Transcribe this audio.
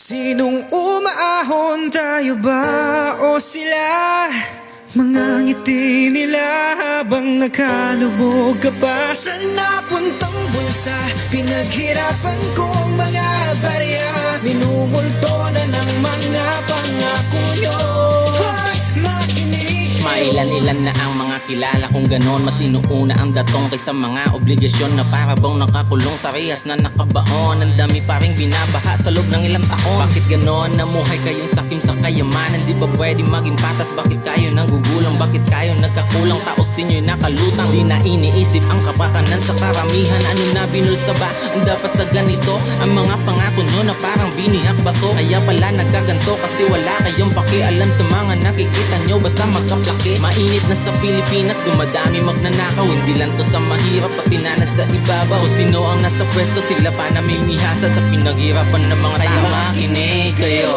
Sinong umaahon, tayo ba o sila? Mga ngiti nila habang nakalubog ka pa. Saan napuntang bulsa? Pinaghirapan kong mga barya. Minumulto na ng mga pangako nyo. Hoy, makinig Mailan-ilan na ang mga kilala kung ganon. Mas inuuna ang datong kaysa mga obligasyon na para bang nakakulong sa rehas na nakabaon. Ang dami pa ring binabaha sa loob ng ilang taon. Bakit ganon? Namuhay kayong sakim sa kayamanan. Di ba pwede maging patas? Bakit kayo nanggugulang? Bakit kayo nagkakulang? Taos inyo'y nakalutang. Di na iniisip ang kapakanan sa karamihan. Ano na binulsa ba? Ang dapat sa ganito? Ang mga pangako nyo na parang biniyak ba to? Kaya pala nagkaganto kasi wala kayong pakialam sa mga nakikita nyo. Basta magkaplaki. Mainit na sa Pilipinas, dumadami magnanakaw. Hindi lang to sa mahirap, pati na nasa ibabaw. Sino ang nasa pwesto, sila pa namimihasa sa pinaghirapan ng mga tao. Makinig kayo,